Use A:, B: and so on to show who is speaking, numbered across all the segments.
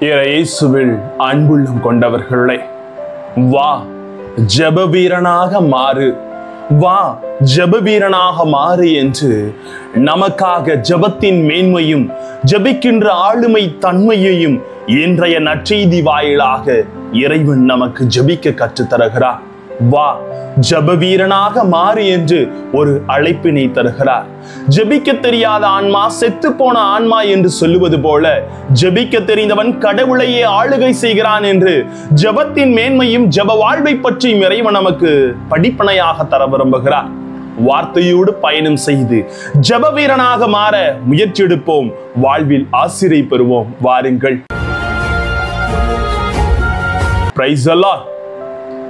A: இயேசுவில் அன்புள்ளம் கொண்டவர்களே, வா ஜெப வீரனாக மாறு, வா ஜெப வீரனாக மாறு என்று நமக்காக ஜெபத்தின் மேன்மையும் ஜெபிக்கின்ற ஆளுமை தன்மையையும் இன்றைய நற்செய்தி வாயிலாக இறைவன் நமக்கு ஜெபிக்க கற்றுத்தருகிறார். வா ஜெப வீரனாக மாறு என்று ஒரு அழைப்பினை தருகிறார். ஜெபிக்க தெரியாத ஆன்மா செத்து போன ஆன்மா என்று சொல்லுவது போல ஜெபிக்க தெரிந்தவன் கடவுளையே ஆளுகை செய்கிறான் என்று ஜெபத்தின் மேன்மையும் ஜெப வாழ்வை பற்றியும் இறைவன் நமக்கு படிப்பனையாக தர விரும்புகிறார். வார்த்தையோடு பயணம் செய்து ஜெப வீரனாக மாற முயற்சி எடுப்போம், வாழ்வில் ஆசிரை பெறுவோம். வாருங்கள். Praise the Lord.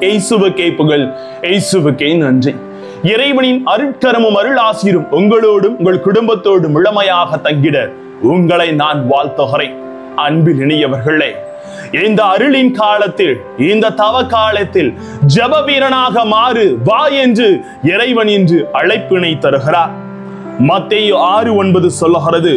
A: இயேசுவுக்கே புகழ், இயேசுவுக்கே நன்றி. இறைவனின் அருட்கரமும் அருள் ஆசீரும் உங்களோடும் உங்கள் குடும்பத்தோடும் முழுமையாக தங்கிட உங்களை நான் வாழ்த்துகிறேன். அன்பில் இணையவர்களே, இந்த அருளின் காலத்தில், இந்த தவ காலத்தில் ஜெப வீரனாக மாறு, வா என்று இறைவன் இன்று அழைப்பினை தருகிறார். மத்தேயு 6:9 சொல்லுகிறது,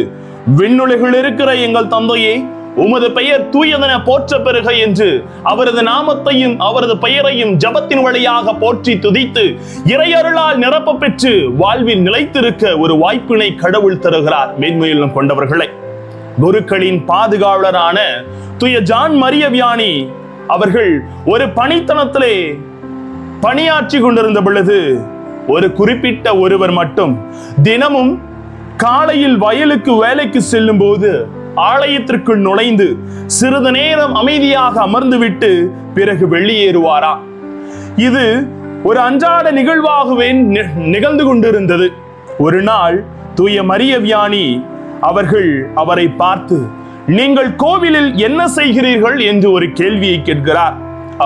A: விண்ணுலகில் இருக்கிற எங்கள் தந்தையே, உமது பெயர் தூயதென போற்ற பெறுக என்று அவரது நாமத்தையும் அவரது பெயரையும் ஜெபத்தின் வழியாக போற்றி துதித்து இறையருளால் நிரப்ப பெற்று வாழ்வில் நிலைத்திருக்க ஒரு வாய்ப்பினை கடவுள் தருகிறார். மேன்மையுள்ளம் கொண்டவர்களே, குருக்களின் பாதுகாவலரான தூய ஜான் மரிய வியானி அவர்கள் ஒரு பணித்தனத்திலே பணியாற்றி கொண்டிருந்த பொழுது ஒரு குறிப்பிட்ட ஒருவர் மட்டும் தினமும் காலையில் வயலுக்கு வேலைக்கு செல்லும் போது ஆலயத்திற்குள் நுழைந்து சிறிது நேரம் அமைதியாக அமர்ந்துவிட்டு பிறகு வெளியேறுவாரா. இது ஒரு அன்றாட நிகழ்வாகவே நிகழ்ந்து கொண்டிருந்தது. ஒரு நாள் தூய மரிய வியானி அவர்கள் அவரை பார்த்து, நீங்கள் கோவிலில் என்ன செய்கிறீர்கள் என்று ஒரு கேள்வியை கேட்கிறார்.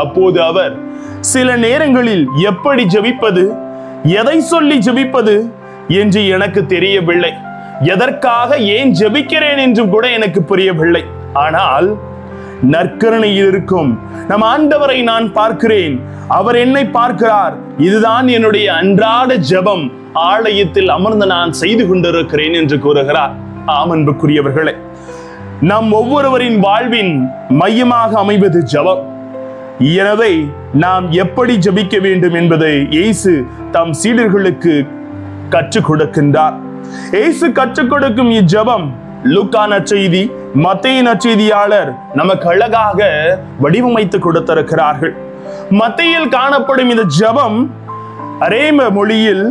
A: அப்போது அவர், சில நேரங்களில் எப்படி ஜெபிப்பது, எதை சொல்லி ஜெபிப்பது என்று எனக்கு தெரியவில்லை, எதற்காக ஏன் ஜெபிக்கிறேன் என்றும் கூட எனக்கு புரியவில்லை. ஆனால் நற்கருணையில் இருக்கும் நம் ஆண்டவரை நான் பார்க்கிறேன், அவர் என்னை பார்க்கிறார், இதுதான் என்னுடைய அன்றாட ஜெபம், ஆலயத்தில் அமர்ந்து நான் செய்து கொண்டிருக்கிறேன் என்று கூறுகிறார். ஆமன்புக்குரியவர்களே, நம் ஒவ்வொருவரின் வாழ்வின் மையமாக அமைவது ஜெபம். எனவே நாம் எப்படி ஜெபிக்க வேண்டும் என்பதை இயேசு தம் சீடர்களுக்கு கற்றுக் கொடுக்கின்றார். இயேசு கற்றுக் கொடுக்கும் இஜெபம் லூக்கா நற்செய்தி, மத்தேயு நற்செய்தியாளர் நமக்கு அழகாக வடிவமைத்து கொடுத்திருக்கிறார்கள். மத்தேயில் காணப்படும் இந்த ஜெபம் அரேம மொழியில்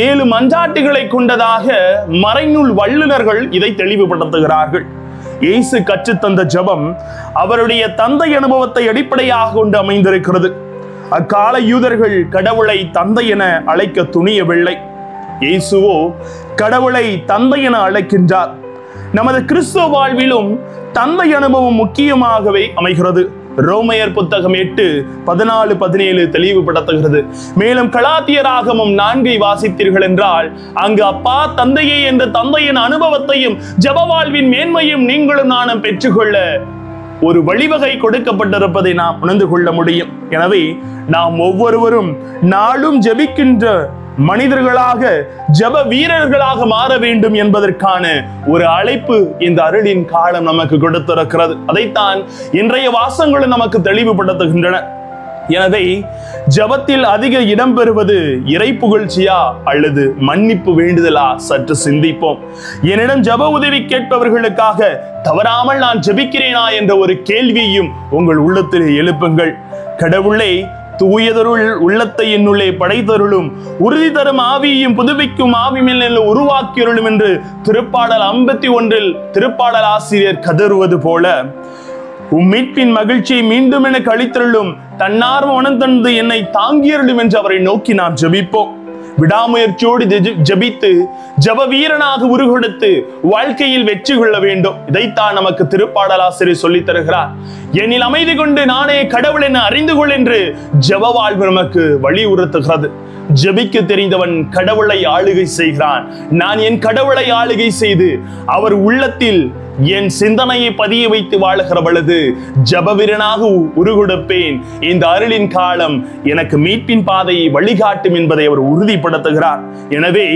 A: 7 மன்றாட்டுகளை கொண்டதாக மறைநூல் வல்லுநர்கள் இதை தெளிவுபடுத்துகிறார்கள். இயேசு கற்றுத்தந்த ஜெபம் அவருடைய தந்தை அனுபவத்தை அடிப்படையாக கொண்டு அமைந்திருக்கிறது. அக்கால யூதர்கள் கடவுளை தந்தை என அழைக்க துணியவில்லை. இயேசுவோ கடவுளை தந்தை என அழைக்கின்றார். நமது கிறிஸ்துவ வாழ்விலும் தந்தை அனுபவம் முக்கியமாகவே அமைகிறது. ரோமையர் புத்தகம் 8:14-17 தெளிவுபடுத்துகிறது. மேலும் கலாத்தியராகமம் 4 வாசித்தீர்கள் என்றால் அங்கு அப்பா தந்தையே என்ற தந்தையின் அனுபவத்தையும் ஜெப வாழ்வின் மேன்மையும் நீங்களும் நானும் பெற்றுக்கொள்ள ஒரு வழிவகை கொடுக்கப்பட்டிருப்பதை நாம் உணர்ந்து கொள்ள முடியும். எனவே நாம் ஒவ்வொருவரும் நாளும் ஜெபிக்கின்ற மனிதர்களாக ஜெப வீரர்களாக மாற வேண்டும் என்பதற்கான ஒரு அழைப்பு இந்த அருளின் காலம் நமக்கு கொடுத்திருக்கிறது. அதைத்தான் இன்றைய வாசகங்களும் நமக்கு தெளிவுபடுத்துகின்றன. எனவே ஜெபத்தில் அதிக இடம் பெறுவது இறை புகழ்ச்சியா அல்லது மன்னிப்பு வேண்டுதலா சற்று சிந்திப்போம். என்னிடம் ஜெப உதவி கேட்பவர்களுக்காக தவறாமல் நான் ஜெபிக்கிறேனா என்ற ஒரு கேள்வியையும் உங்கள் உள்ளத்தில் எழுப்புங்கள். கடவுளை தூயதருள் உள்ளத்தை என்னுள்ளே படைத்தருளும், உறுதி தரும் ஆவியையும் புதுப்பிக்கும் ஆவியில் உருவாக்கியருளும் என்று திருப்பாடல் 51 திருப்பாடல் ஆசிரியர் கதறுவது போல, மீட்பின் மகிழ்ச்சியை மீண்டும் எனக்கு அளித்தருளும், தன்னார்வ மனம் தந்து என்னை தாங்கியருளும் என்று அவரை நோக்கி நாம் ஜெபிப்போம். விடாமுயற்சியோடு ஜெபித்து ஜெப வீரனாக உருவெடுத்து வாழ்க்கையில் வெற்றி கொள்ள வேண்டும். இதைத்தான் நமக்கு திருப்பாடல் ஆசிரியர் சொல்லித் தருகிறார். என்னில் அமைதி கொண்டு நானே கடவுள் என அறிந்து கொள் என்று ஜெப வாழ்வு நமக்கு வலியுறுத்துகிறது. ஜெபிக்க தெரிந்தவன் கடவுளை ஆளுகை செய்கிறான். நான் என் கடவுளை ஆளுகை செய்து அவர் உள்ளத்தில் என் சிந்தனையை பதிய வைத்து வாழுகிற பொழுது ஜெப வீரனாக உருகொடுப்பேன். இந்த அருளின் காலம் எனக்கு மீட்பின் பாதையை வழிகாட்டும் என்பதை அவர் உறுதிப்படுத்துகிறார். எனவே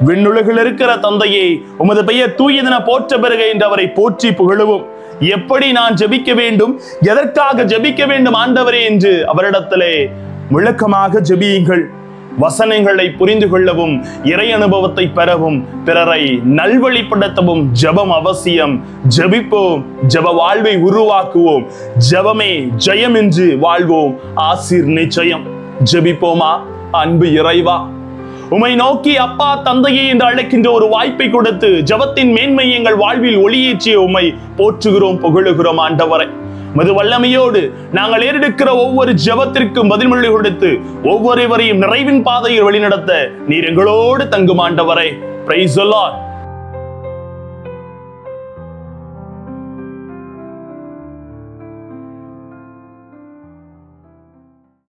A: விண்ணுலகில் இருக்கிற தந்தையே, உமது பெயர் தூயதென போற்ற பெறுக என்று அவரை போற்றி புகழுவோம். எப்படி நான் ஜெபிக்க வேண்டும், எதற்காக ஜெபிக்க வேண்டும் ஆண்டவரே என்று அவரிடத்திலே விளக்கமாக ஜெபியுங்கள். வசனங்களை புரிந்து கொள்ளவும், இறை அனுபவத்தை பெறவும், பிறரை நல்வழிப்படுத்தவும் ஜெபம் அவசியம். ஜெபிப்போம், ஜெப வாழ்வை உருவாக்குவோம். ஜெபமே ஜெயம் என்று வாழ்வோம். ஆசீர் நிச்சயம். ஜெபிப்போமா? அன்பு இறைவா, உம்மை நோக்கி அப்பா தந்தையே என்று அழைக்கின்ற ஒரு வாய்ப்பை கொடுத்து ஜெபத்தின் மேன்மை எங்கள் வாழ்வில் ஒளியேற்றிய உம்மை போற்றுகிறோம், புகழுகிறோம் ஆண்டவரே. மது வல்லமையோடு நாங்கள் ஏறெடுக்கிற ஒவ்வொரு ஜெபத்திற்கும் பதில்மொழி கொடுத்து ஒவ்வொருவரையும் நிறைவின் பாதையில் வழிநடத்த நீர் எங்களோடு தங்கும் ஆண்டவரே. Praise the Lord.